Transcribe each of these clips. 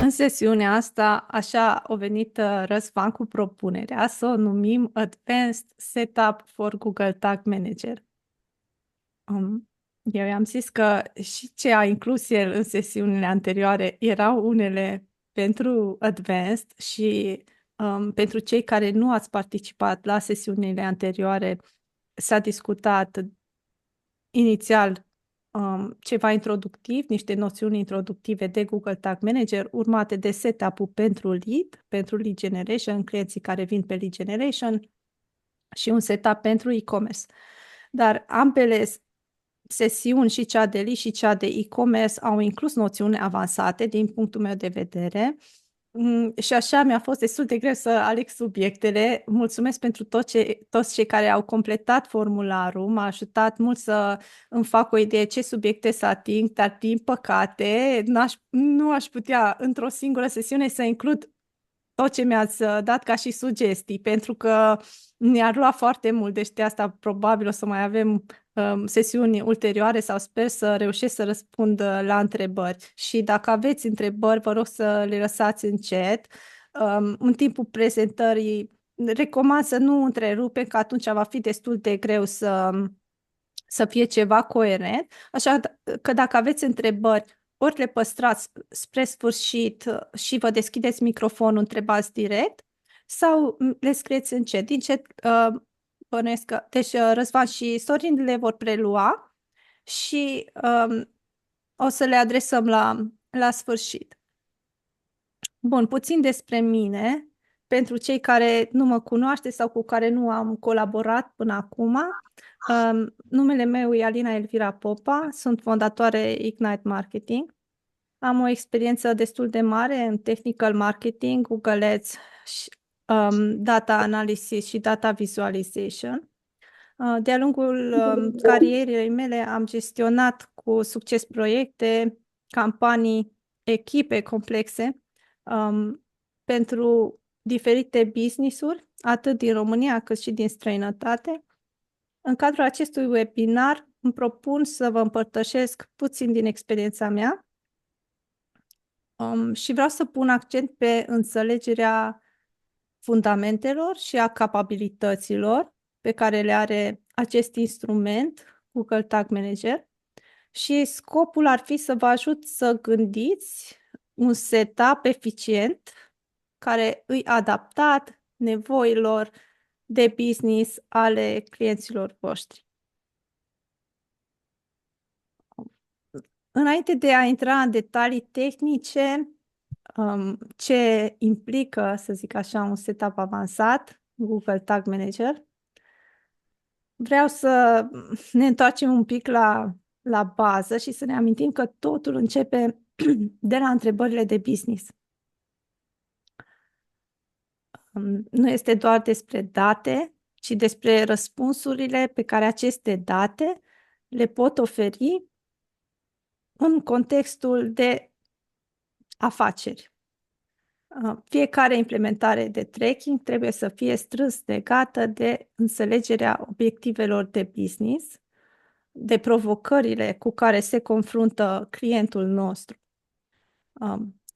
În sesiunea asta, așa a venit Răzvan cu propunerea să o numim Advanced Setup for Google Tag Manager. Eu i-am zis că și ce a inclus el în sesiunile anterioare erau unele pentru Advanced și pentru cei care nu ați participat la sesiunile anterioare s-a discutat inițial ceva introductiv, niște noțiuni introductive de Google Tag Manager, urmate de setup-ul pentru lead generation, clienții care vin pe lead generation și un setup pentru e-commerce. Dar ambele sesiuni, și cea de lead și cea de e-commerce, au inclus noțiuni avansate din punctul meu de vedere. Și așa mi-a fost destul de greu să aleg subiectele. Mulțumesc pentru toți cei care au completat formularul. M-a ajutat mult să îmi fac o idee ce subiecte să ating, dar din păcate nu aș putea într-o singură sesiune să includ tot ce mi-ați dat ca și sugestii, pentru că ne-ar lua foarte mult, deci de asta probabil o să mai avem sesiuni ulterioare sau sper să reușesc să răspund la întrebări. Și dacă aveți întrebări, vă rog să le lăsați în chat. În timpul prezentării recomand să nu întrerupem, că atunci va fi destul de greu să fie ceva coerent. Așa că dacă aveți întrebări, ori le păstrați spre sfârșit și vă deschideți microfonul, întrebați direct, sau le scrieți în chat. Din chat bănuiesc că... Deci Răzvan și Sorin le vor prelua și o să le adresăm la sfârșit. Bun, puțin despre mine, pentru cei care nu mă cunoaște sau cu care nu am colaborat până acum. Numele meu e Alina Elvira Popa, sunt fondatoare Ignite Marketing. Am o experiență destul de mare în technical marketing, Google Ads, data analysis și data visualization. De-a lungul carierei mele am gestionat cu succes proiecte, campanii, echipe complexe pentru diferite business-uri, atât din România cât și din străinătate. În cadrul acestui webinar îmi propun să vă împărtășesc puțin din experiența mea și vreau să pun accent pe înțelegerea fundamentelor și a capabilităților pe care le are acest instrument, Google Tag Manager, și scopul ar fi să vă ajut să gândiți un setup eficient care îi adaptat nevoilor de business ale clienților voștri. Înainte de a intra în detalii tehnice, ce implică, să zic așa, un setup avansat, Google Tag Manager, vreau să ne întoarcem un pic la bază și să ne amintim că totul începe de la întrebările de business. Nu este doar despre date, ci despre răspunsurile pe care aceste date le pot oferi în contextul de afaceri. Fiecare implementare de tracking trebuie să fie strâns legată de înțelegerea obiectivelor de business, de provocările cu care se confruntă clientul nostru.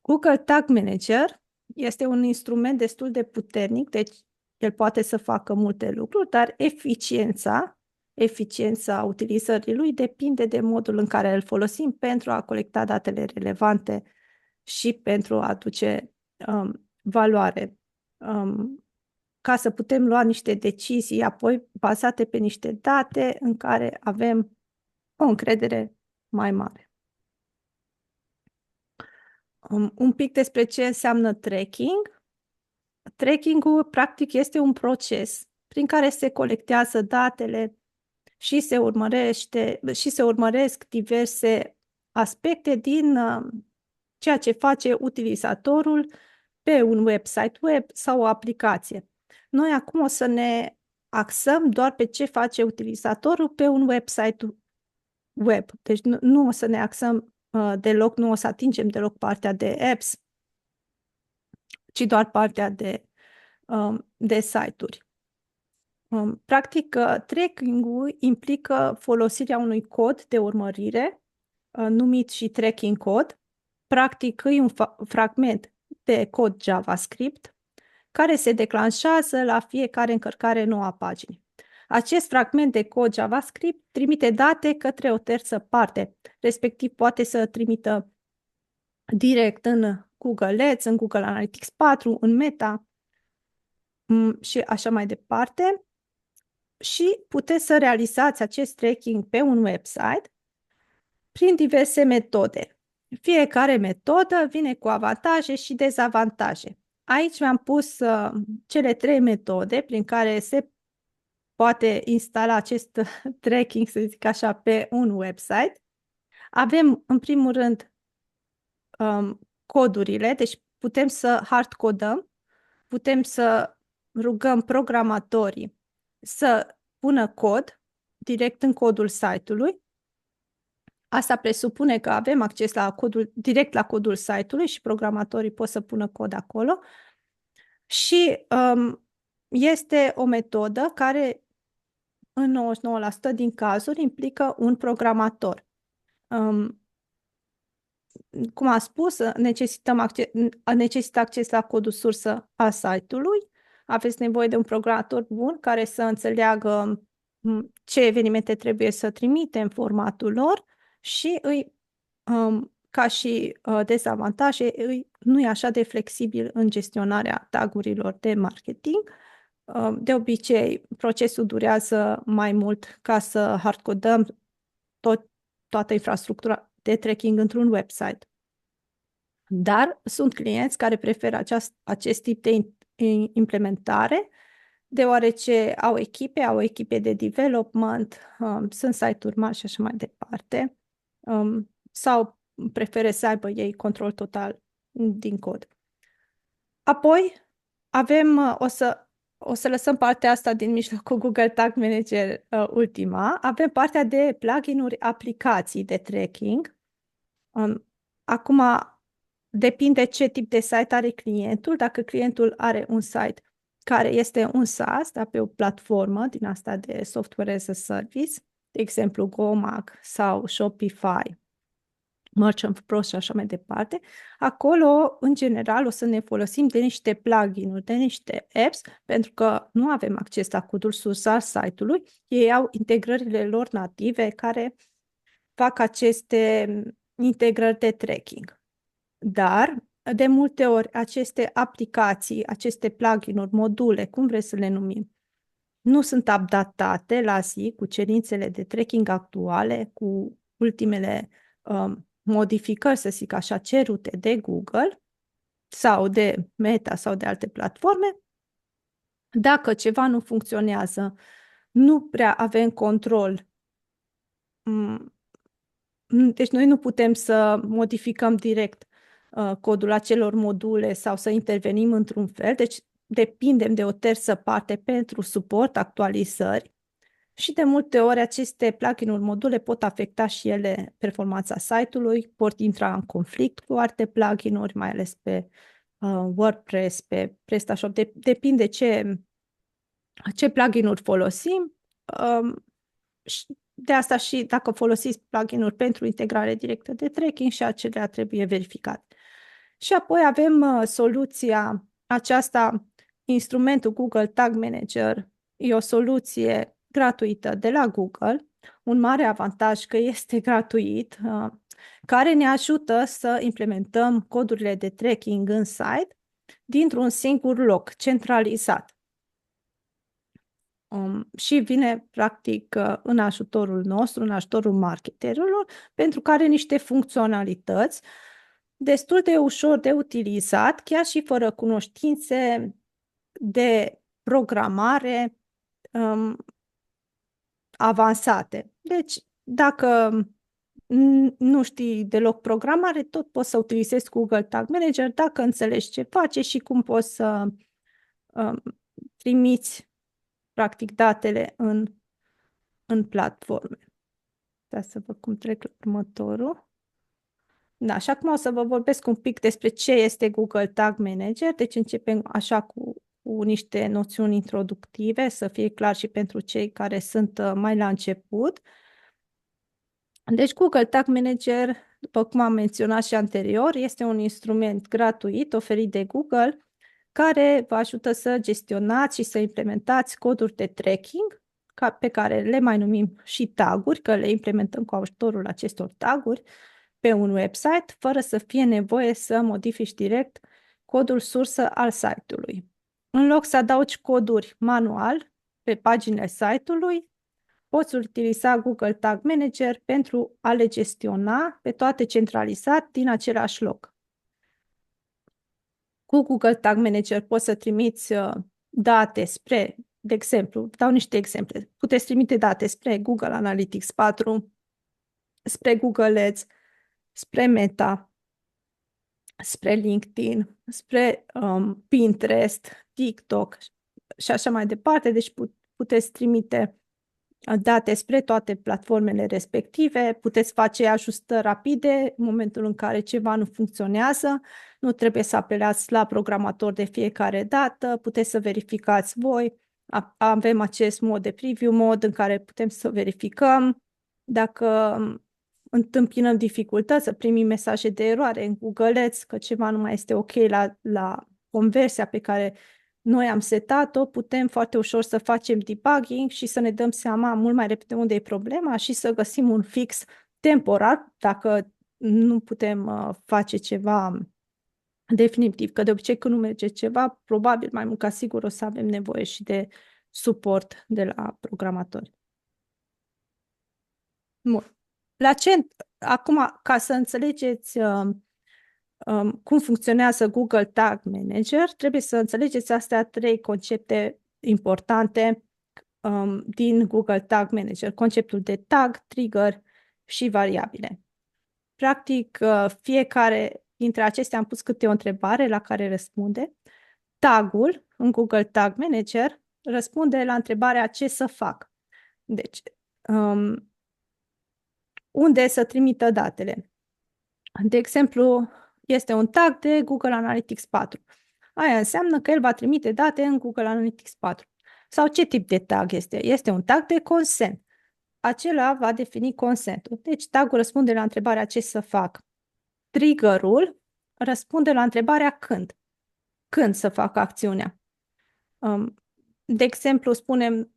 Google Tag Manager este un instrument destul de puternic, deci el poate să facă multe lucruri, dar eficiența utilizării lui depinde de modul în care îl folosim pentru a colecta datele relevante și pentru a aduce valoare, ca să putem lua niște decizii apoi bazate pe niște date în care avem o încredere mai mare. Un pic despre ce înseamnă tracking. Tracking-ul, practic, este un proces prin care se colectează datele și se urmăresc diverse aspecte din ceea ce face utilizatorul pe un website web sau o aplicație. Noi acum o să ne axăm doar pe ce face utilizatorul pe un website web. Deci nu o să ne axăm deloc, nu o să atingem deloc partea de apps, ci doar partea de site-uri. Practic, tracking-ul implică folosirea unui cod de urmărire numit și tracking code. Practic, e un fragment de cod JavaScript care se declanșează la fiecare încărcare nouă a paginii. Acest fragment de cod JavaScript trimite date către o terță parte, respectiv poate să trimită direct în Google Ads, în Google Analytics 4, în Meta și așa mai departe. Și puteți să realizați acest tracking pe un website prin diverse metode. Fiecare metodă vine cu avantaje și dezavantaje. Aici mi-am pus cele 3 metode prin care se poate instala acest tracking, să zic așa, pe un website. Avem, în primul rând, codurile, deci putem să hardcodăm, putem să rugăm programatorii să pună cod direct în codul site-ului. Asta presupune că avem acces la codul, direct la codul site-ului și programatorii pot să pună cod acolo. Și este o metodă care în 99% din cazuri implică un programator. Cum am spus, necesită acces la codul sursă a site-ului. Aveți nevoie de un programator bun care să înțeleagă ce evenimente trebuie să trimite în formatul lor și ca și dezavantaje, nu e așa de flexibil în gestionarea tagurilor de marketing. De obicei, procesul durează mai mult ca să hardcodăm toată infrastructura de tracking într-un website. Dar sunt clienți care preferă acest tip de implementare, deoarece au echipe de development, sunt site-uri mari și așa mai departe, sau preferă să aibă ei control total din cod. Apoi avem, o să lăsăm partea asta din mijlocul Google Tag Manager ultima, avem partea de plugin-uri, aplicații de tracking. Acum depinde ce tip de site are clientul. Dacă clientul are un site care este un SaaS, dar pe o platformă din asta de software as a service, de exemplu Gomag sau Shopify, Merchant Pro și așa mai departe, acolo, în general, o să ne folosim de niște plugin-uri, de niște apps, pentru că nu avem acces la codul sursă al site-ului. Ei au integrările lor native care fac aceste integrări de tracking. Dar, de multe ori, aceste aplicații, aceste plugin-uri, module, cum vreți să le numim, nu sunt updatate la zi cu cerințele de tracking actuale, cu ultimele modificări, să zic așa, cerute de Google sau de Meta sau de alte platforme. Dacă ceva nu funcționează, nu prea avem control. Deci noi nu putem să modificăm direct codul acelor module sau să intervenim într-un fel, deci depindem de o terță parte pentru suport, actualizări și de multe ori aceste plugin-uri, module pot afecta și ele performanța site-ului, pot intra în conflict cu alte plugin-uri, mai ales pe WordPress, pe PrestaShop, depinde ce plugin-uri folosim. De asta și dacă folosiți plugin-uri pentru integrare directă de tracking, și acelea trebuie verificate. Și apoi avem soluția aceasta, instrumentul Google Tag Manager, e o soluție gratuită de la Google, un mare avantaj că este gratuit, care ne ajută să implementăm codurile de tracking în site dintr-un singur loc, centralizat. Și vine, practic, în ajutorul nostru, în ajutorul marketerilor, pentru că are niște funcționalități destul de ușor de utilizat, chiar și fără cunoștințe de programare avansate. Deci, dacă nu știi deloc programare, tot poți să utilizezi Google Tag Manager dacă înțelegi ce face și cum poți să trimiți practic datele în platforme. Da, să văd cum trec la următorul. Da, și acum o să vă vorbesc un pic despre ce este Google Tag Manager. Deci începem așa cu niște noțiuni introductive, să fie clar și pentru cei care sunt mai la început. Deci Google Tag Manager, după cum am menționat și anterior, este un instrument gratuit oferit de Google care vă ajută să gestionați și să implementați coduri de tracking pe care le mai numim și taguri, că le implementăm cu ajutorul acestor taguri pe un website, fără să fie nevoie să modifici direct codul sursă al site-ului. În loc să adaugi coduri manual pe paginile site-ului, poți utiliza Google Tag Manager pentru a le gestiona pe toate centralizat din același loc. Cu Google Tag Manager poți să trimiți date spre, de exemplu, dau niște exemple. Puteți trimite date spre Google Analytics 4, spre Google Ads, spre Meta, spre LinkedIn, spre Pinterest, TikTok și așa mai departe. Deci puteți trimite date spre toate platformele respective, puteți face ajustări rapide în momentul în care ceva nu funcționează, nu trebuie să apelați la programator de fiecare dată, puteți să verificați voi, avem acest mod de preview, mod în care putem să verificăm dacă întâmpinăm dificultăți, să primim mesaje de eroare în Google Ads, că ceva nu mai este ok la conversia pe care noi am setat-o, putem foarte ușor să facem debugging și să ne dăm seama mult mai repede unde e problema și să găsim un fix temporar dacă nu putem face ceva definitiv. Că de obicei când nu merge ceva, probabil mai mult ca sigur o să avem nevoie și de suport de la programatori. Bun. Acum, ca să înțelegeți cum funcționează Google Tag Manager, trebuie să înțelegeți astea trei concepte importante din Google Tag Manager. Conceptul de tag, trigger și variabile. Practic, fiecare dintre acestea am pus câte o întrebare la care răspunde. Tagul în Google Tag Manager răspunde la întrebarea ce să fac. Deci, unde să trimită datele. De exemplu, este un tag de Google Analytics 4. Aia înseamnă că el va trimite date în Google Analytics 4. Sau ce tip de tag este? Este un tag de consent. Acela va defini consentul. Deci tagul răspunde la întrebarea ce să fac. Triggerul răspunde la întrebarea când. Când să fac acțiunea. De exemplu, spunem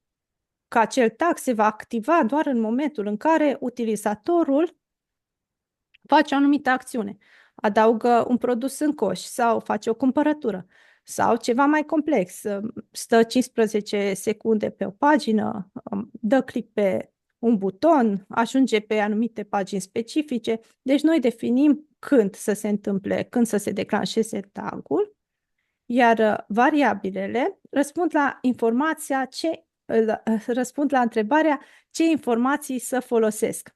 că acel tag se va activa doar în momentul în care utilizatorul face o anumită acțiune, adaugă un produs în coș sau face o cumpărătură sau ceva mai complex, stă 15 secunde pe o pagină, dă click pe un buton, ajunge pe anumite pagini specifice. Deci noi definim când să se întâmple, când să se declanșeze tagul, iar variabilele răspund răspund la întrebarea ce informații să folosesc.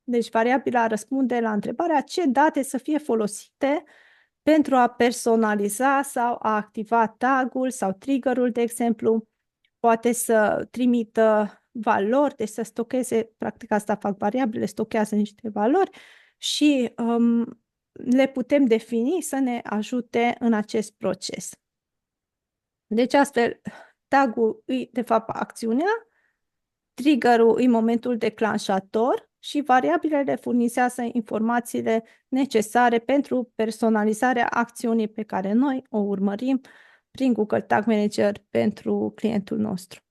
Deci variabila răspunde la întrebarea ce date să fie folosite pentru a personaliza sau a activa tagul sau triggerul, de exemplu. Poate să trimită valori, deci să stocheze, practic asta fac variabile, stochează niște valori și le putem defini să ne ajute în acest proces. Deci astfel, tagul e de fapt acțiunea, triggerul e momentul declanșator și variabilele furnizează informațiile necesare pentru personalizarea acțiunii pe care noi o urmărim prin Google Tag Manager pentru clientul nostru.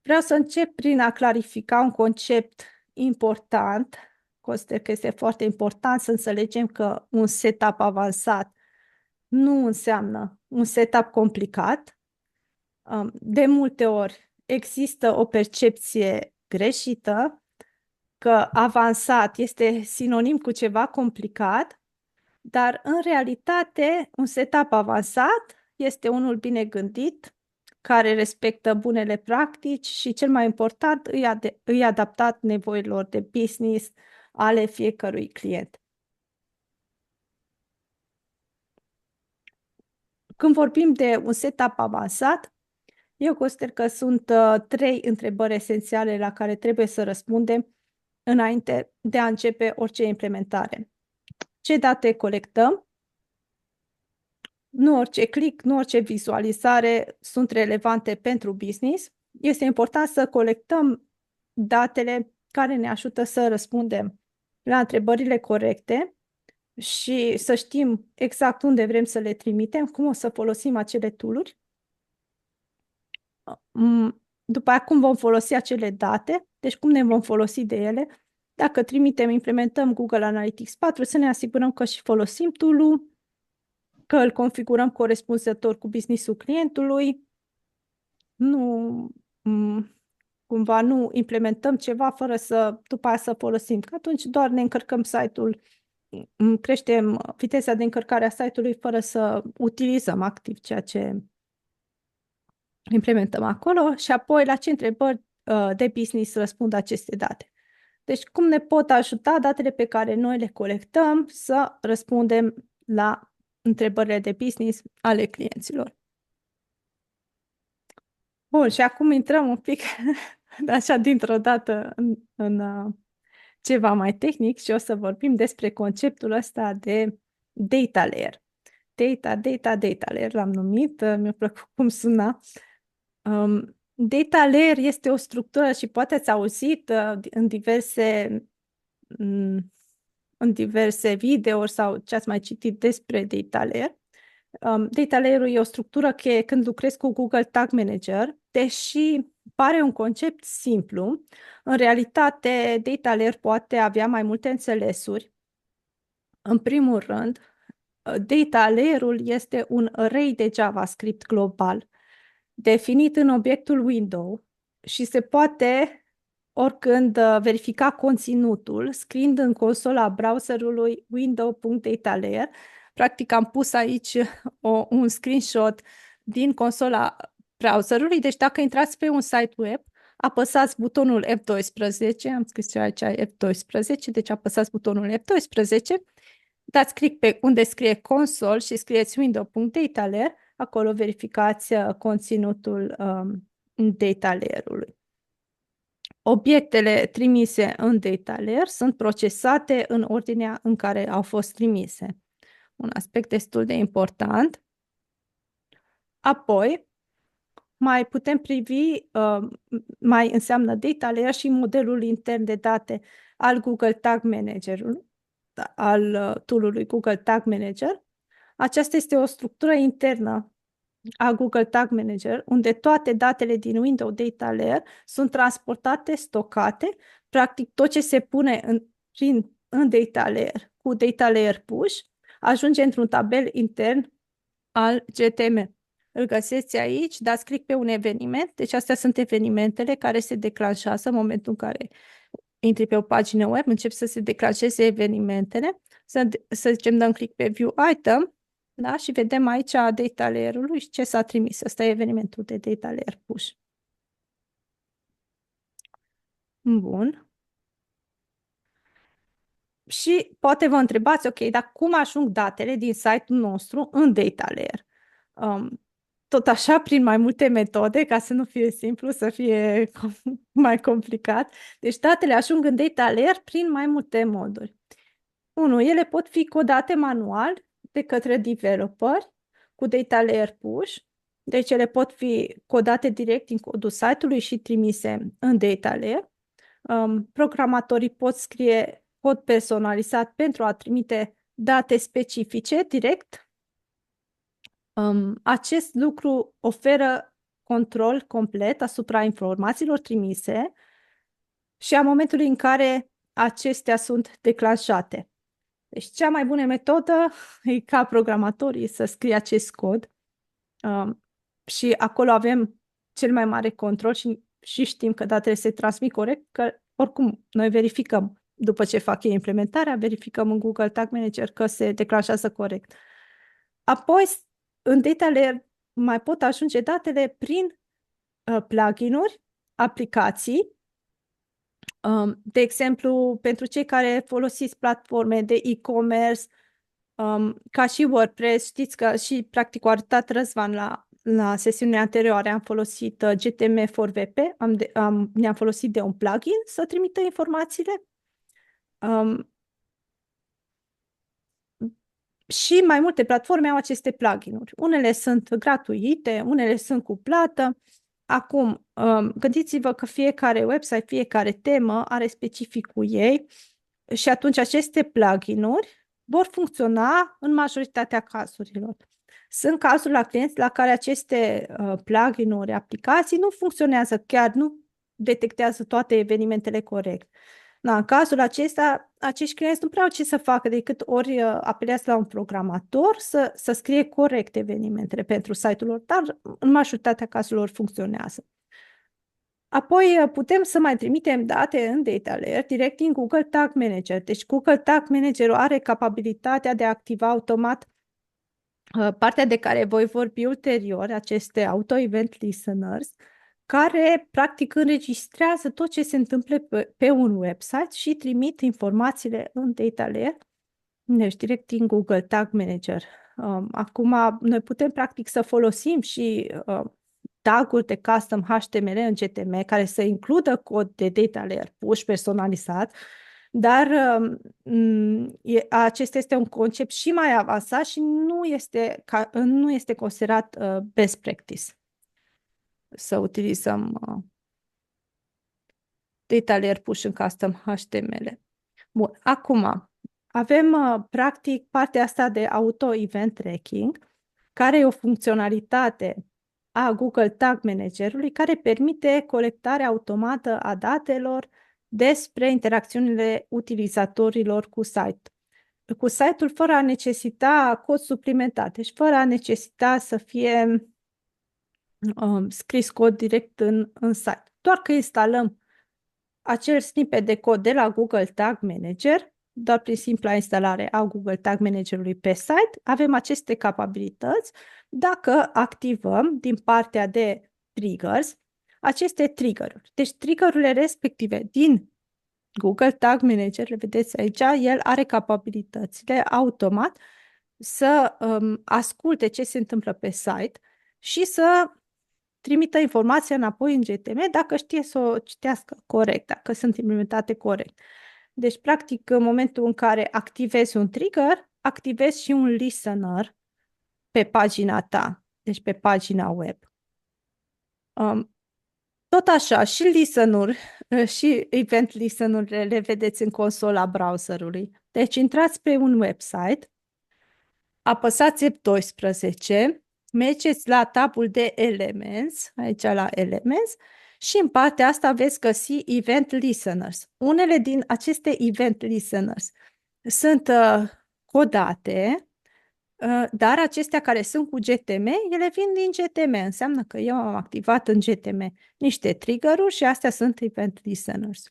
Vreau să încep prin a clarifica un concept important. Consider că este foarte important să înțelegem că un setup avansat nu înseamnă un setup complicat. De multe ori există o percepție greșită că avansat este sinonim cu ceva complicat, dar în realitate un setup avansat este unul bine gândit, care respectă bunele practici și, cel mai important, îi adaptat nevoilor de business ale fiecărui client. Când vorbim de un setup avansat, eu consider că sunt trei întrebări esențiale la care trebuie să răspundem înainte de a începe orice implementare. Ce date colectăm? Nu orice click, nu orice vizualizare sunt relevante pentru business. Este important să colectăm datele care ne ajută să răspundem la întrebările corecte și să știm exact unde vrem să le trimitem, cum o să folosim acele tool-uri. După aceea, cum vom folosi acele date, deci cum ne vom folosi de ele. Dacă implementăm Google Analytics 4, să ne asigurăm că și folosim tool-ul, că îl configurăm corespunzător cu business-ul clientului, nu cumva nu implementăm ceva fără să după aceea să folosim, că atunci doar ne încărcăm site-ul, creștem viteza de încărcare a site-ului fără să utilizăm activ ceea ce implementăm acolo și apoi la ce întrebări de business răspund aceste date. Deci cum ne pot ajuta datele pe care noi le colectăm să răspundem la întrebările de business ale clienților. Bun, și acum intrăm un pic așa dintr-o dată în ceva mai tehnic și o să vorbim despre conceptul ăsta de data layer. Data layer l-am numit, mi-a plăcut cum suna. Data layer este o structură și poate ați auzit în diverse videouri sau ce ați mai citit despre data layer. Data layer-ul e o structură cheie când lucrezi cu Google Tag Manager, deși pare un concept simplu. În realitate, data layer poate avea mai multe înțelesuri. În primul rând, data layer-ul este un array de JavaScript global, definit în obiectul window și se poate oricând verifica conținutul, scriind în consola browserului window.datalayer. Practic am pus aici un screenshot din consola browserului, deci dacă intrați pe un site web, apăsați butonul F12, am scris eu aici F12, deci apăsați butonul F12, dați click pe unde scrie console și scrieți window.datalayer, acolo verificați conținutul data layer-ului. Obiectele trimise în data layer sunt procesate în ordinea în care au fost trimise. Un aspect destul de important. Apoi, mai putem privi, mai înseamnă data layer și modelul intern de date al Google Tag Manager, al tool-ului Google Tag Manager. Aceasta este o structură internă a Google Tag Manager, unde toate datele din Windows Data Layer sunt transportate, stocate, practic tot ce se pune în Data Layer cu Data Layer Push ajunge într-un tabel intern al GTM. Îl găsiți aici, dați click pe un eveniment, deci astea sunt evenimentele care se declanșează în momentul în care intri pe o pagină web, încep să se declanșeze evenimentele, să zicem dăm click pe View Item, da? Și vedem aici data layer-ului și ce s-a trimis. Ăsta e evenimentul de data layer push. Bun. Și poate vă întrebați, ok, dar cum ajung datele din site-ul nostru în data layer? Tot așa, prin mai multe metode, ca să nu fie simplu, să fie mai complicat. Deci datele ajung în data layer prin mai multe moduri. 1. Ele pot fi codate manual de către developeri cu data layer push, deci ele pot fi codate direct din codul site-ului și trimise în data layer. Programatorii pot scrie cod personalizat pentru a trimite date specifice direct. Acest lucru oferă control complet asupra informațiilor trimise și a momentului în care acestea sunt declanșate. Deci cea mai bună metodă e ca programatorii să scrie acest cod și acolo avem cel mai mare control și știm că datele se transmit corect, că oricum noi verificăm după ce fac ei implementarea, verificăm în Google Tag Manager că se declanșează corect. Apoi, în data layer mai pot ajunge datele prin plugin-uri, aplicații. De exemplu, pentru cei care folosiți platforme de e-commerce, ca și WordPress, știți că și practic a arătat Răzvan la sesiunea anterioare, am folosit GTM for WP, ne-am folosit de un plugin să trimită informațiile. Și mai multe platforme au aceste plugin-uri. Unele sunt gratuite, unele sunt cu plată. Acum, gândiți-vă că fiecare website, fiecare temă are specificul ei și atunci aceste plugin-uri vor funcționa în majoritatea cazurilor. Sunt cazuri la clienți la care aceste plugin-uri, aplicații nu funcționează chiar, nu detectează toate evenimentele corect. Da, în cazul acesta, acești clienți nu prea au ce să facă decât ori apelează la un programator să scrie corect evenimentele pentru site-ul lor, dar în majoritatea cazurilor funcționează. Apoi putem să mai trimitem date în data layer direct din Google Tag Manager. Deci Google Tag Manager are capabilitatea de a activa automat partea de care voi vorbi ulterior, aceste auto-event listeners, care practic înregistrează tot ce se întâmplă pe un website și trimit informațiile în data layer, deci direct din Google Tag Manager. Acum, noi putem practic să folosim și tag-uri de custom HTML în GTM care să includă cod de data layer push personalizat, dar acesta este un concept și mai avansat și nu este considerat best practice să utilizăm data layer push în custom HTML. Bun, acum avem practic partea asta de auto-event tracking, care e o funcționalitate a Google Tag Managerului care permite colectarea automată a datelor despre interacțiunile utilizatorilor cu site. Cu site-ul fără a necesita cod suplimentar, deci fără a necesita să fie scris cod direct în site. Doar că instalăm acel snippet de cod de la Google Tag Manager, doar prin simpla instalare a Google Tag Managerului pe site, avem aceste capabilități dacă activăm din partea de triggers aceste trigger-uri. Deci trigger-urile respective din Google Tag Manager, le vedeți aici, el are capabilitățile automat să asculte ce se întâmplă pe site și să trimită informația înapoi în GTM dacă știe să o citească corect, dacă sunt implementate corect. Deci, practic, în momentul în care activezi un trigger, activezi și un listener pe pagina ta, deci pe pagina web. Tot așa, și listener-uri și event listener-urile le vedeți în consola browserului. Deci, intrați pe un website, apăsați F12, mergeți la tabul de Elements, aici la Elements, și în partea asta veți găsi Event Listeners. Unele din aceste Event Listeners sunt codate, dar acestea care sunt cu GTM, ele vin din GTM. Înseamnă că eu am activat în GTM niște trigger-uri și astea sunt Event Listeners.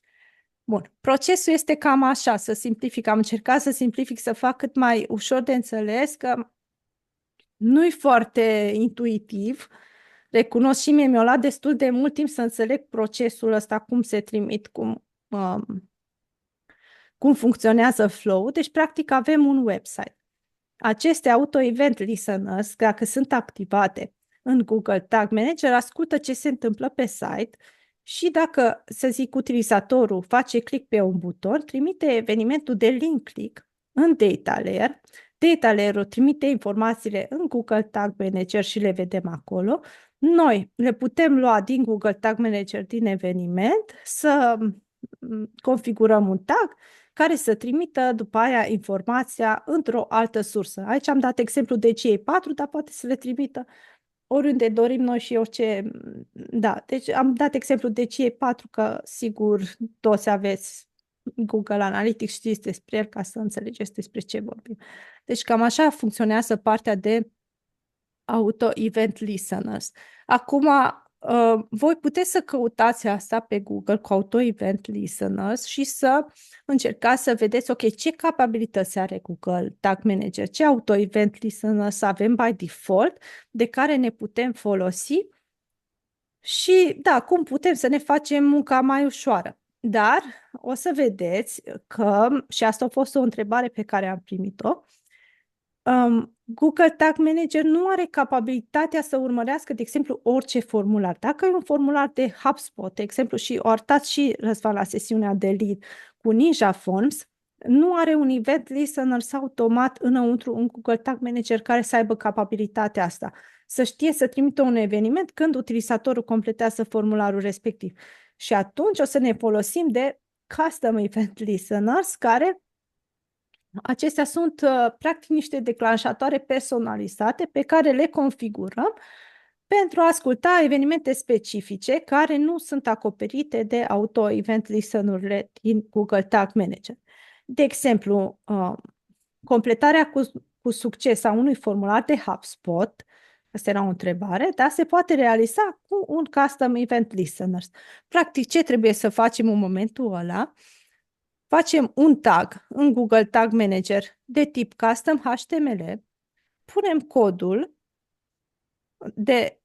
Bun, procesul este cam așa, să simplific. Am încercat să simplific, să fac cât mai ușor de înțeles, că nu-i foarte intuitiv. Recunosc, și mie mi-a luat destul de mult timp să înțeleg procesul ăsta, cum se trimit, cum funcționează flow. Deci, practic, avem un website. Aceste auto-event listeners, dacă sunt activate în Google Tag Manager, ascultă ce se întâmplă pe site și dacă, să zic, utilizatorul face click pe un buton, trimite evenimentul de link click în data layer. Data layer-ul trimite informațiile în Google Tag Manager și le vedem acolo. Noi le putem lua din Google Tag Manager, din eveniment, să configurăm un tag care să trimită după aia informația într-o altă sursă. Aici am dat exemplu de GA4, dar poate să le trimită oriunde dorim noi și orice. Da, deci am dat exemplu de GA4, că sigur toți aveți Google Analytics, știți despre el ca să înțelegeți despre ce vorbim. Deci cam așa funcționează partea de auto-event listeners. Acum, voi puteți să căutați asta pe Google cu auto-event listeners și să încercați să vedeți, ok, ce capabilități are Google Tag Manager, ce auto-event listeners avem by default, de care ne putem folosi și, da, cum putem să ne facem munca mai ușoară. Dar o să vedeți că, și asta a fost o întrebare pe care am primit-o, Google Tag Manager nu are capabilitatea să urmărească, de exemplu, orice formular. Dacă e un formular de HubSpot, de exemplu, și o arătați și Răzvan la sesiunea de lead cu Ninja Forms, nu are un event listener sau automat înăuntru un Google Tag Manager care să aibă capabilitatea asta. să știe să trimită un eveniment când utilizatorul completează formularul respectiv. Și atunci o să ne folosim de Custom Event Listeners, care acestea sunt practic niște declanșatoare personalizate pe care le configurăm pentru a asculta evenimente specifice care nu sunt acoperite de auto-event listener-urile din Google Tag Manager. De exemplu, completarea cu succes a unui formular de HubSpot, asta era o întrebare, dar se poate realiza cu un Custom Event Listeners. Practic, ce trebuie să facem în momentul ăla? Facem un tag în Google Tag Manager de tip Custom HTML, punem codul de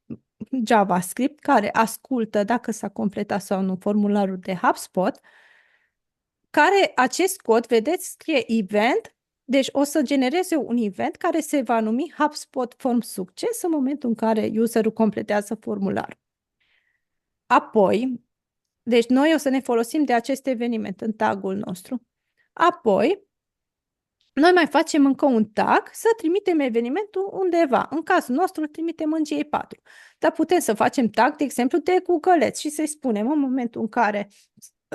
JavaScript care ascultă dacă s-a completat sau nu formularul de HubSpot, care acest cod, vedeți, scrie event, deci o să genereze un event care se va numi HubSpot Form Succes în momentul în care userul completează formularul. Apoi, deci noi o să ne folosim de acest eveniment în tagul nostru. Apoi, noi mai facem încă un tag să trimitem evenimentul undeva. În cazul nostru îl trimitem în GA4. Dar putem să facem tag, de exemplu, de Google Ads și să-i spunem în momentul în care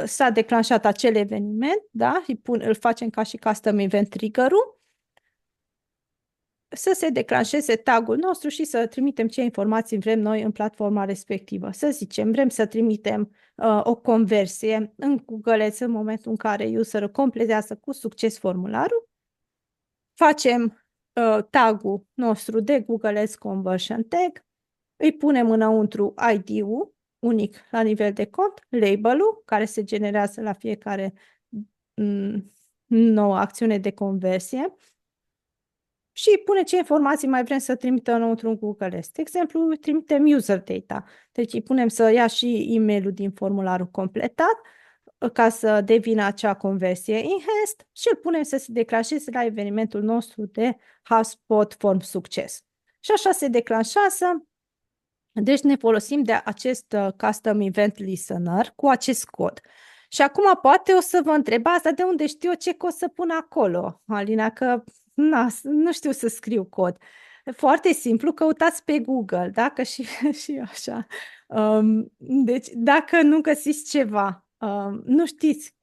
s-a declanșat acel eveniment, da? Îl facem ca și custom event trigger-ul, să se declanșeze tagul nostru și să trimitem ce informații vrem noi în platforma respectivă. Să zicem, vrem să trimitem o conversie în Google Ads în momentul în care userul completează cu succes formularul. Facem tagul nostru de Google Ads Conversion Tag, îi punem înăuntru ID-ul unic la nivel de cont, label-ul care se generează la fiecare nouă acțiune de conversie și pune ce informații mai vrem să trimită înăuntru în Google Ads. De exemplu, trimitem user data, deci îi punem să ia și e-mail-ul din formularul completat ca să devină acea conversie enhanced și îl punem să se declanșeze la evenimentul nostru de HubSpot Form Succes. Și așa se declanșează. Deci ne folosim de acest Custom Event Listener cu acest cod. Și acum poate o să vă întrebați, de unde știu eu ce cod să pun acolo, Alina, că nu știu să scriu cod. Foarte simplu, căutați pe Google, dacă și așa. Deci, dacă nu găsiți ceva, nu știți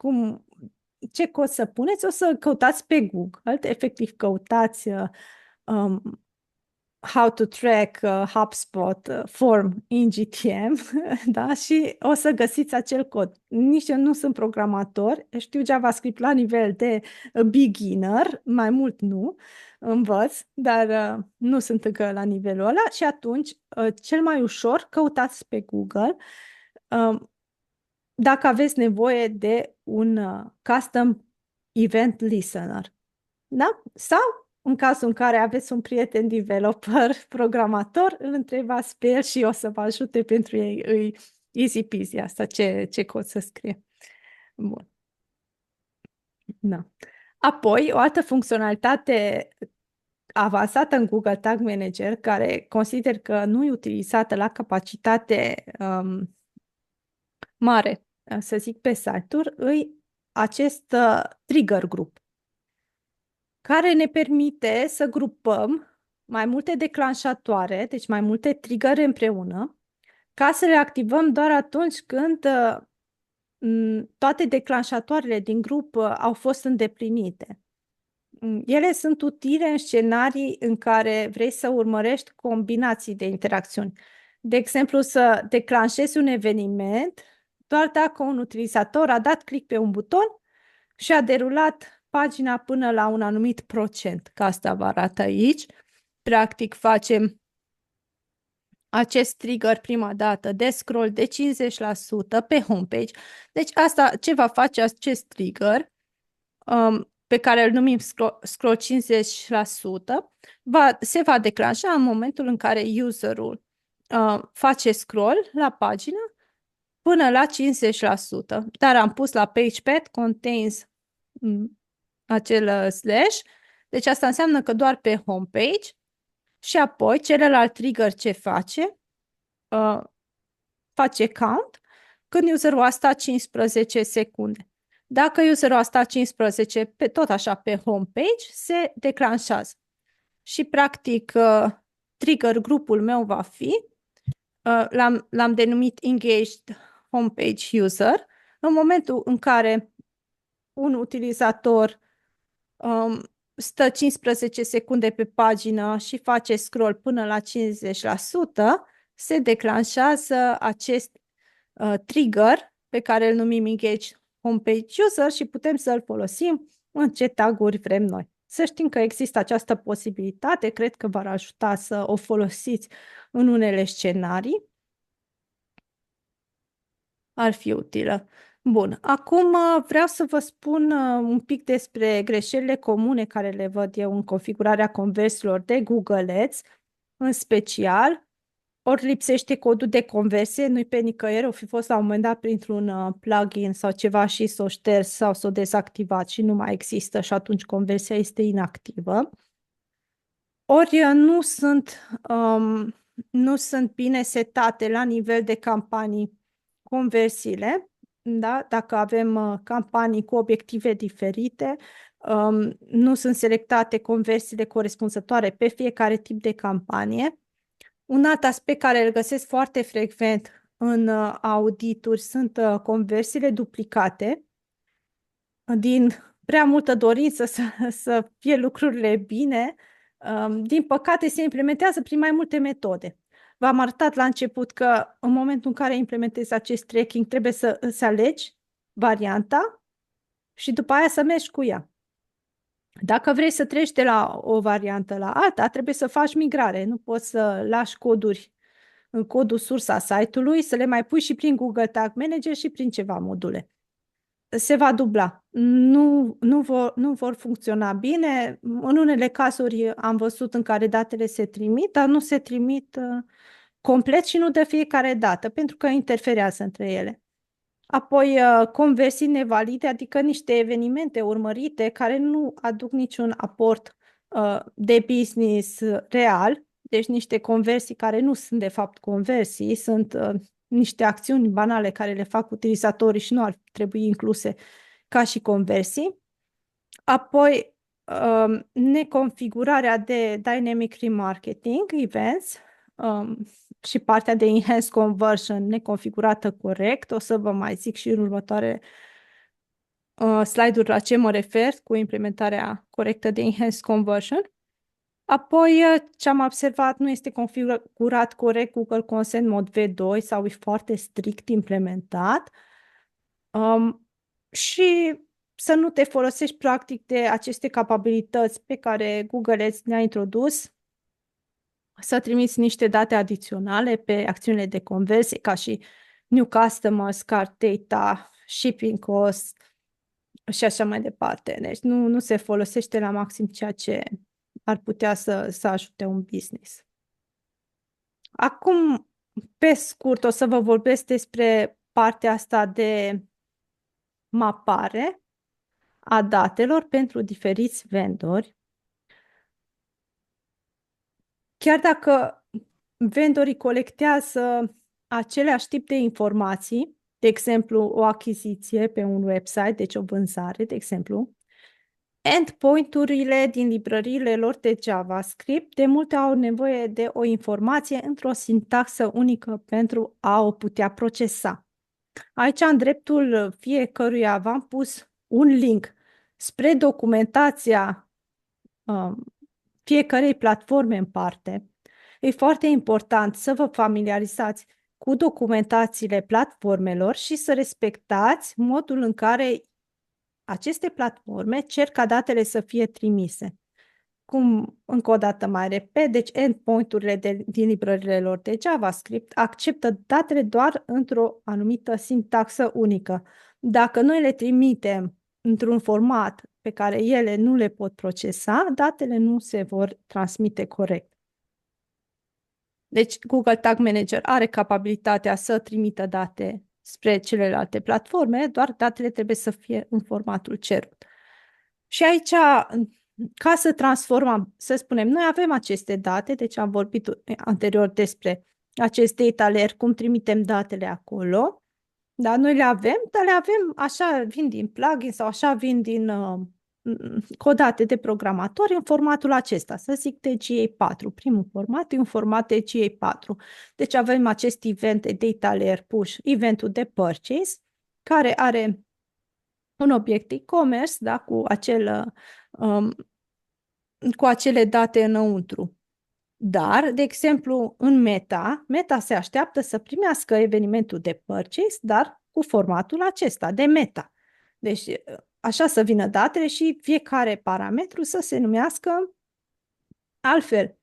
ce cod să puneți, o să căutați pe Google, efectiv căutați how to track HubSpot form in GTM, da? Și o să găsiți acel cod. Nici eu nu sunt programator, știu JavaScript la nivel de beginner, mai mult nu, învăț, dar nu sunt încă la nivelul ăla și atunci cel mai ușor căutați pe Google dacă aveți nevoie de un custom event listener. Da? Sau în cazul în care aveți un prieten developer, programator, îl întrebați pe el și o să vă ajute pentru ei. Îi easy peasy asta, ce cod să scrie. Bun. Da. Apoi, o altă funcționalitate avansată în Google Tag Manager, care consider că nu e utilizată la capacitate mare, să zic, pe site-uri, îi acest trigger group, care ne permite să grupăm mai multe declanșatoare, deci mai multe trigger împreună, ca să le activăm doar atunci când toate declanșatoarele din grup au fost îndeplinite. Ele sunt utile în scenarii în care vrei să urmărești combinații de interacțiuni. De exemplu, să declanșezi un eveniment doar dacă un utilizator a dat click pe un buton și a derulat pagina până la un anumit procent, că asta vă arată aici. Practic facem acest trigger prima dată de scroll de 50% pe homepage. Deci asta ce va face acest trigger, pe care îl numim scroll 50%, se va declanșa în momentul în care userul face scroll la pagină până la 50%. Dar am pus la page path contains acel slash, deci asta înseamnă că doar pe homepage și apoi celălalt trigger ce face? Face count când userul a stat 15 secunde. Dacă userul a stat 15 tot așa pe homepage, se declanșează. Și practic trigger grupul meu va fi, l-am denumit Engaged Homepage User, în momentul în care un utilizator stă 15 secunde pe pagină și face scroll până la 50%, se declanșează acest trigger pe care îl numim Engage Homepage User și putem să-l folosim în ce tag-uri vrem noi. Să știm că există această posibilitate, cred că v-ar ajuta să o folosiți în unele scenarii. Ar fi utilă. Bun, acum vreau să vă spun un pic despre greșelile comune care le văd eu în configurarea conversiilor de Google Ads, în special. Ori lipsește codul de conversie, nu-i pe nicăieri, o fi fost la un moment dat printr-un plugin sau ceva și s-o șters sau s-o dezactivat și nu mai există și atunci conversia este inactivă. Ori nu sunt bine setate la nivel de campanii conversiile, da? Dacă avem campanii cu obiective diferite, nu sunt selectate conversiile corespunzătoare pe fiecare tip de campanie. Un alt aspect care îl găsesc foarte frecvent în audituri sunt conversiile duplicate, din prea multă dorință să fie lucrurile bine. Din păcate se implementează prin mai multe metode. V-am arătat la început că în momentul în care implementezi acest tracking trebuie să îți alegi varianta și după aia să mergi cu ea. Dacă vrei să treci de la o variantă la alta, trebuie să faci migrare. Nu poți să lași coduri în codul sursa site-ului, să le mai pui și prin Google Tag Manager și prin ceva module. Se va dubla. Nu vor funcționa bine. În unele cazuri am văzut în care datele se trimit, dar nu se trimit complet și nu de fiecare dată, pentru că interferează între ele. Apoi, conversii nevalide, adică niște evenimente urmărite care nu aduc niciun aport de business real, deci niște conversii care nu sunt de fapt conversii, sunt niște acțiuni banale care le fac utilizatorii și nu ar trebui incluse ca și conversii. Apoi, neconfigurarea de Dynamic Remarketing Events și partea de Enhanced Conversion neconfigurată corect. O să vă mai zic și în următoare slide-uri la ce mă refer cu implementarea corectă de Enhanced Conversion. Apoi, ce am observat, nu este configurat corect Google Consent Mode V2 sau e foarte strict implementat. Și să nu te folosești practic de aceste capabilități pe care Google Ads le-a introdus, să trimiți niște date adiționale pe acțiunile de conversie, ca și New Customers, Cart Data, Shipping Cost și așa mai departe. Deci nu se folosește la maxim ceea ce ar putea să ajute un business. Acum, pe scurt, o să vă vorbesc despre partea asta de mapare a datelor pentru diferiți vendori. Chiar dacă vendorii colectează același tip de informații, de exemplu, o achiziție pe un website, deci o vânzare, de exemplu, endpoint-urile din librăriile lor de JavaScript de multe au nevoie de o informație într-o sintaxă unică pentru a o putea procesa. Aici, în dreptul fiecăruia, v-am pus un link spre documentația fiecărei platforme în parte. E foarte important să vă familiarizați cu documentațiile platformelor și să respectați modul în care aceste platforme cer ca datele să fie trimise. Cum, încă o dată mai repet, deci endpoint-urile din librările lor de JavaScript acceptă datele doar într-o anumită sintaxă unică. Dacă noi le trimitem într-un format pe care ele nu le pot procesa, datele nu se vor transmite corect. Deci Google Tag Manager are capabilitatea să trimită date spre celelalte platforme, doar datele trebuie să fie în formatul cerut. Și aici, ca să transformăm, să spunem, noi avem aceste date, deci am vorbit anterior despre acest data layer, cum trimitem datele acolo, dar noi le avem, dar le avem așa, vin din plugin sau așa vin din codate de programatori în formatul acesta, să zic de GA4. Primul format e un format de GA4. Deci avem acest event de data layer push, eventul de purchase, care are un obiect e-commerce, da, cu acele date înăuntru. Dar, de exemplu, în Meta se așteaptă să primească evenimentul de purchase, dar cu formatul acesta, de Meta. Deci, așa să vină datele și fiecare parametru să se numească altfel.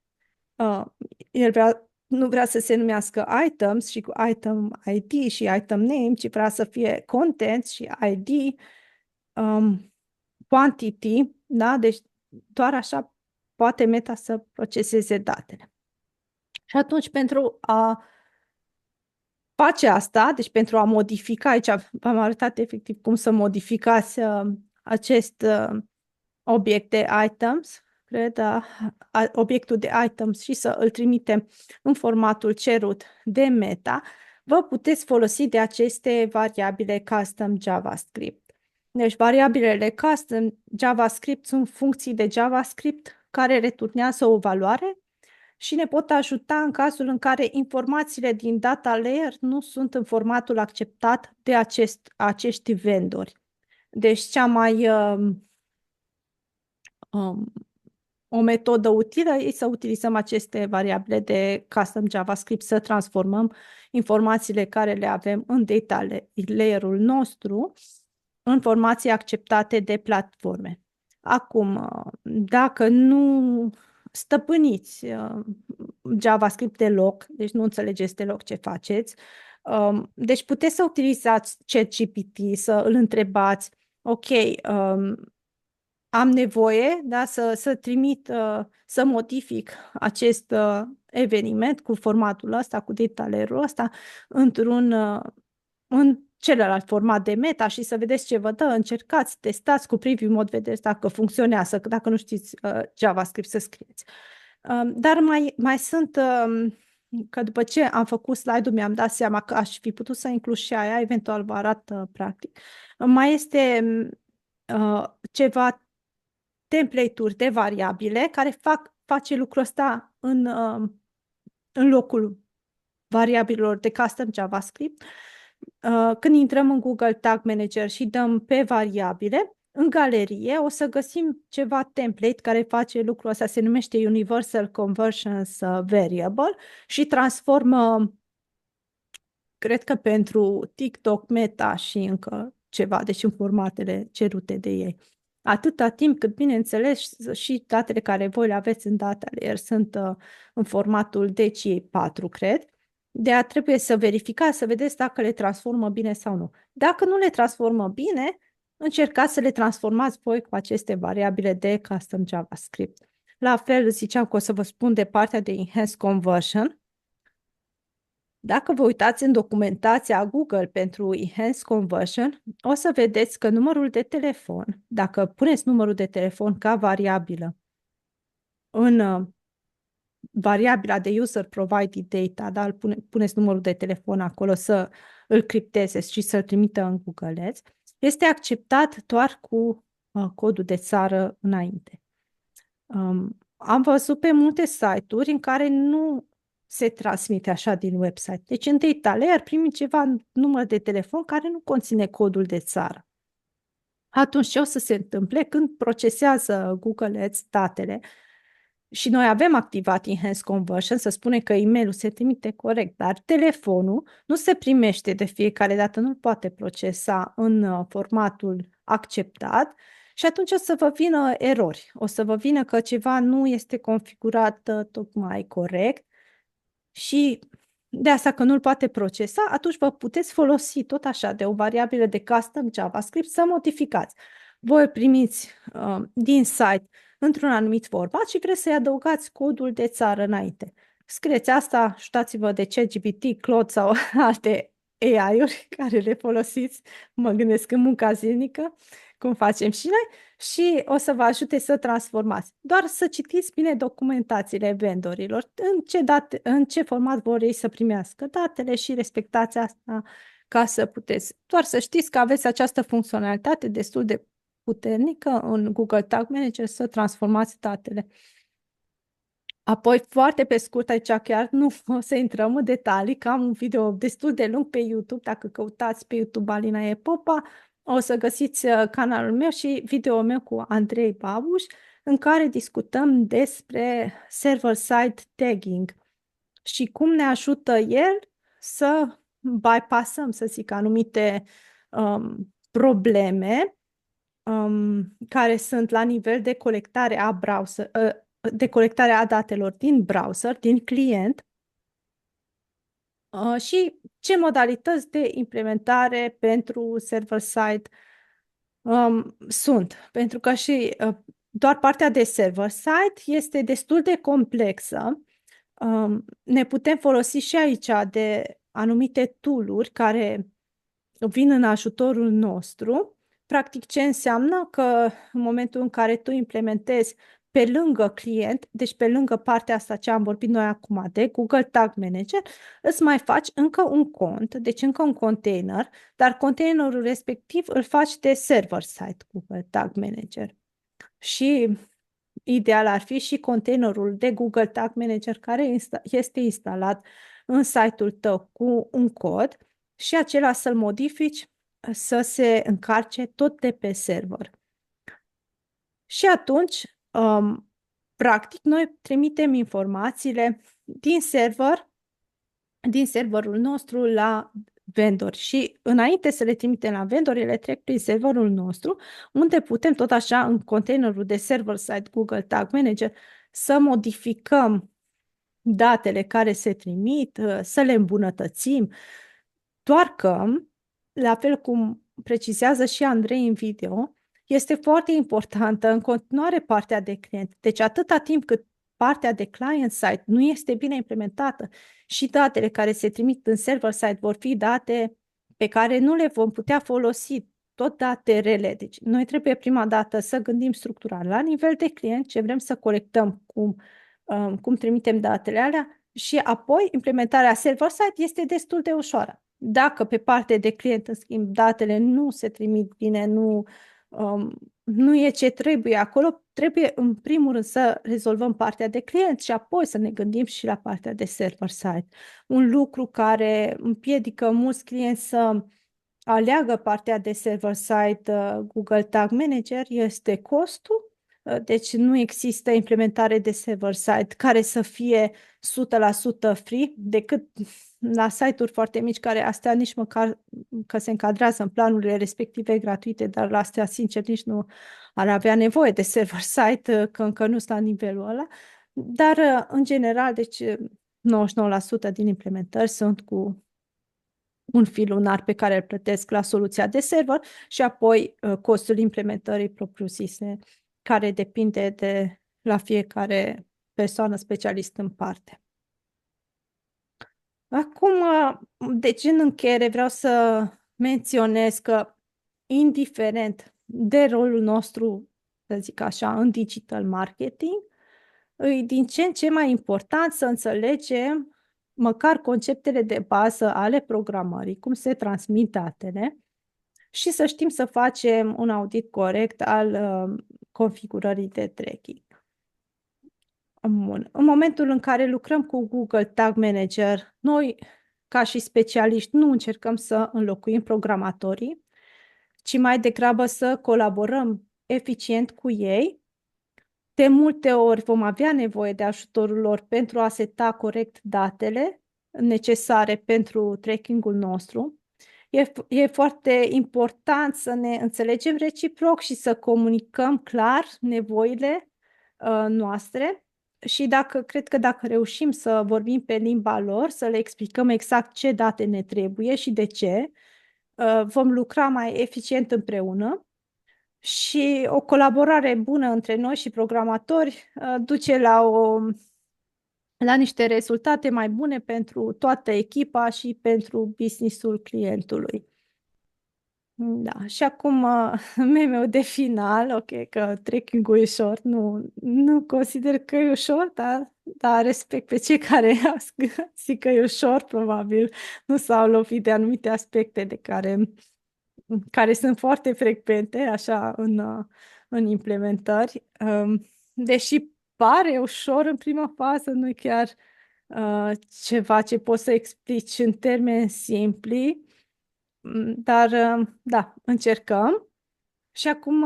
Nu vrea să se numească items și cu item ID și item name, ci vrea să fie content și ID, quantity, da? Deci doar așa poate Meta să proceseze datele. Și atunci, pentru a face asta, deci pentru a modifica, aici v-am arătat efectiv cum să modificați acest obiect de items, cred, obiectul de items și să îl trimitem în formatul cerut de Meta, vă puteți folosi de aceste variabile custom JavaScript. Deci variabilele custom JavaScript sunt funcții de JavaScript care returnează o valoare și ne pot ajuta în cazul în care informațiile din data layer nu sunt în formatul acceptat de acești vendori. Deci o metodă utilă e să utilizăm aceste variabile de custom JavaScript, să transformăm informațiile care le avem în data layer-ul nostru în informații acceptate de platforme. Acum, dacă nu stăpâniți JavaScript deloc, deci nu înțelegeți deloc ce faceți, deci puteți să utilizați ChatGPT, să îl întrebați, ok, am nevoie, da, să trimit, să modific acest eveniment cu formatul ăsta, cu data layer-ul ăsta, în celălalt format de Meta și să vedeți ce vă dă, încercați, testați cu preview mod, vedeți dacă funcționează, dacă nu știți JavaScript să scrieți. Dar mai sunt, că după ce am făcut slide-ul mi-am dat seama că aș fi putut să includ și aia, eventual vă arăt practic. Mai este ceva template-uri de variabile care face lucrul ăsta în locul variabilelor de custom JavaScript. Când intrăm în Google Tag Manager și dăm pe variabile, în galerie o să găsim ceva template care face lucrul ăsta, se numește Universal Conversions Variable și transformă, cred că pentru TikTok, Meta și încă ceva, deci în formatele cerute de ei. Atâta timp cât, bineînțeles, și datele care voi le aveți în data layer sunt în formatul DCA4, cred. De a trebuie să verificați, să vedeți dacă le transformă bine sau nu. Dacă nu le transformă bine, încercați să le transformați voi cu aceste variabile de custom JavaScript. La fel, ziceam că o să vă spun de partea de Enhanced Conversion. Dacă vă uitați în documentația Google pentru Enhanced Conversion, o să vedeți că numărul de telefon, dacă puneți numărul de telefon ca variabilă în variabila de user provided data, da, puneți numărul de telefon acolo să îl cripteze și să-l trimită în Google Ads, este acceptat doar cu codul de țară înainte. Am văzut pe multe site-uri în care nu se transmite așa din website. Deci în data layer primim ceva număr de telefon care nu conține codul de țară. Atunci ce o să se întâmple când procesează Google Ads datele și noi avem activat Enhanced Conversion, să spune că e-mailul se trimite corect, dar telefonul nu se primește de fiecare dată, nu poate procesa în formatul acceptat și atunci o să vă vină erori. O să vă vină că ceva nu este configurat tocmai corect și de asta că nu-l poate procesa, atunci vă puteți folosi tot așa de o variabilă de custom JavaScript să modificați. Voi primiți din site într-un anumit format și vreți să-i adăugați codul de țară înainte. Scrieți asta, ajutați-vă de ChatGPT, Claude sau alte AI-uri care le folosiți, mă gândesc în munca zilnică, cum facem și noi, și o să vă ajute să transformați. Doar să citiți bine documentațiile vendorilor, în ce format vor ei să primească datele și respectați asta ca să puteți. Doar să știți că aveți această funcționalitate destul de puternică în Google Tag Manager să transformați datele. Apoi, foarte pe scurt, aici chiar nu o să intrăm în detalii, că am un video destul de lung pe YouTube. Dacă căutați pe YouTube Alina E. Popa, o să găsiți canalul meu și videoul meu cu Andrei Babuș, în care discutăm despre server-side tagging și cum ne ajută el să bypassăm, să zic, anumite probleme care sunt la nivel de colectare a browser, de colectare a datelor din browser, din client, și ce modalități de implementare pentru server-side sunt. Pentru că și doar partea de server-side este destul de complexă. Ne putem folosi și aici de anumite tool-uri care vin în ajutorul nostru. Practic, ce înseamnă că în momentul în care tu implementezi pe lângă client, deci pe lângă partea asta ce am vorbit noi acum de Google Tag Manager, îți mai faci încă un cont, deci încă un container, dar containerul respectiv îl faci de server-side Google Tag Manager. Și ideal ar fi și containerul de Google Tag Manager care este instalat în site-ul tău cu un cod și acela să-l modifici să se încarce tot de pe server. Și atunci, practic, noi trimitem informațiile din serverul nostru la vendor și înainte să le trimitem la vendor, ele trec prin serverul nostru, unde putem tot așa în containerul de server-side Google Tag Manager să modificăm datele care se trimit, să le îmbunătățim, doar că, la fel cum precizează și Andrei în video, este foarte importantă în continuare partea de client. Deci atâta timp cât partea de client-side nu este bine implementată și datele care se trimit în server-side vor fi date pe care nu le vom putea folosi, tot date rele. Deci noi trebuie prima dată să gândim structural la nivel de client ce vrem să colectăm, cum trimitem datele alea și apoi implementarea server-side este destul de ușoară. Dacă pe partea de client, în schimb, datele nu se trimit bine, nu e ce trebuie acolo, trebuie în primul rând să rezolvăm partea de client și apoi să ne gândim și la partea de server-side. Un lucru care împiedică mulți clienți să aleagă partea de server-side Google Tag Manager este costul. Deci nu există implementare de server-side care să fie 100% free, decât la site-uri foarte mici care astea nici măcar că se încadrează în planurile respective gratuite, dar la astea, sincer, nici nu ar avea nevoie de server-side, că încă nu sunt la nivelul ăla. Dar, în general, deci 99% din implementări sunt cu un fee lunar pe care îl plătesc la soluția de server și apoi costul implementării propriu-zise, care depinde de la fiecare persoană specialist în parte. Acum, deci în încheiere vreau să menționez că indiferent de rolul nostru, să zic așa, în digital marketing, e din ce în ce mai important să înțelegem măcar conceptele de bază ale programării, cum se transmit datele și să știm să facem un audit corect al configurării de tracking. Bun. În momentul în care lucrăm cu Google Tag Manager, noi, ca și specialiști, nu încercăm să înlocuim programatorii, ci mai degrabă să colaborăm eficient cu ei. De multe ori vom avea nevoie de ajutorul lor pentru a seta corect datele necesare pentru tracking-ul nostru. E foarte important să ne înțelegem reciproc și să comunicăm clar nevoile noastre și cred că dacă reușim să vorbim pe limba lor, să le explicăm exact ce date ne trebuie și de ce, vom lucra mai eficient împreună. Și o colaborare bună între noi și programatori duce la niște rezultate mai bune pentru toată echipa și pentru business-ul clientului. Da, și acum meme-ul de final, ok, că trekking-ul e short, nu consider că e ușor, dar respect pe cei care zic că e ușor, probabil nu s-au lovit de anumite aspecte de care care sunt foarte frecvente, așa, în implementări. Deși pare ușor în prima fază, nu e chiar ceva ce poți să explici în termeni simpli, dar da, încercăm. Și acum,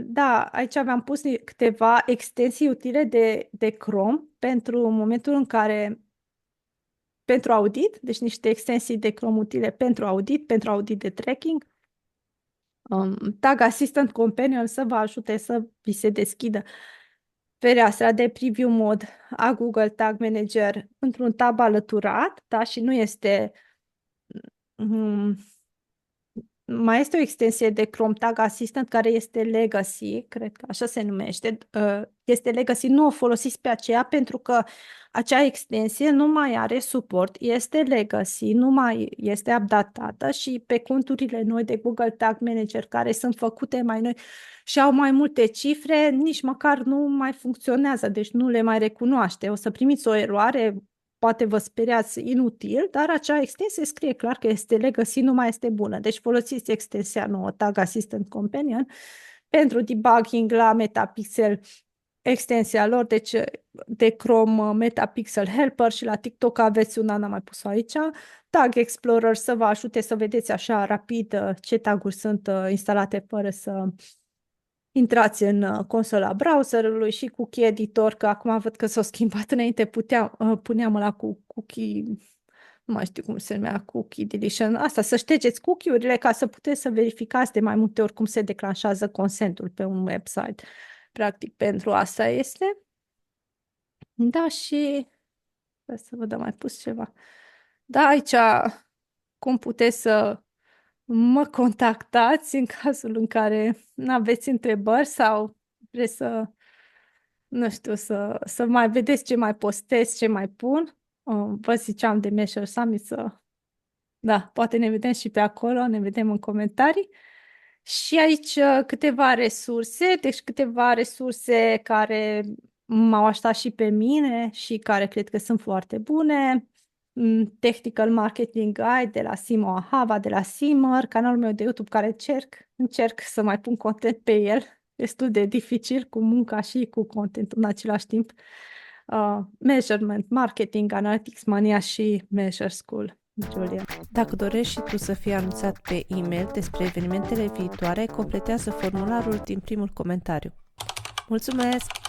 da, aici aveam pus câteva extensii utile de Chrome pentru momentul în care, pentru audit, deci niște extensii de Chrome utile pentru audit de tracking. Tag Assistant Companion să vă ajute să vi se deschidă fereastra de preview mode a Google Tag Manager într-un tab alăturat, da, și nu este mai este o extensie de Chrome Tag Assistant care este Legacy, cred că așa se numește. Este Legacy, nu o folosiți pe aceea pentru că acea extensie nu mai are suport, este Legacy, nu mai este updatată și pe conturile noi de Google Tag Manager care sunt făcute mai noi și au mai multe cifre, nici măcar nu mai funcționează, deci nu le mai recunoaște. O să primiți o eroare, poate vă speriați inutil, dar acea extensie scrie clar că este legacy, nu mai este bună. Deci folosiți extensia nouă Tag Assistant Companion pentru debugging la Metapixel, extensia lor, deci de Chrome Metapixel Helper, și la TikTok aveți una, n-am mai pus-o aici. Tag Explorer să vă ajute să vedeți așa rapid ce taguri sunt instalate fără să intrați în consola browserului, și Cookie Editor, că acum văd că s-a schimbat. Înainte puneam ăla cu cookie, nu mai știu cum se numea, cookie deletion. Asta, să ștergeți cookie-urile ca să puteți să verificați de mai multe ori cum se declanșează consentul pe un website. Practic, pentru asta este. Da, și să văd, am mai pus ceva. Da, aici cum puteți să mă contactați în cazul în care aveți întrebări sau vreți să, nu știu, să mai vedeți ce mai postez, ce mai pun. Vă ziceam de Measure Summit, da, poate ne vedem și pe acolo, ne vedem în comentarii. Și aici câteva resurse, deci câteva resurse care m-au ajutat și pe mine și care cred că sunt foarte bune. Technical Marketing Guide de la Simo Ahava, de la Simmer, canalul meu de YouTube care încerc să mai pun content pe el, destul de dificil cu munca și cu contentul în același timp. Measurement, Marketing, Analytics Mania și Measure School. Julia. Dacă dorești și tu să fii anunțat pe e-mail despre evenimentele viitoare, completează formularul din primul comentariu. Mulțumesc!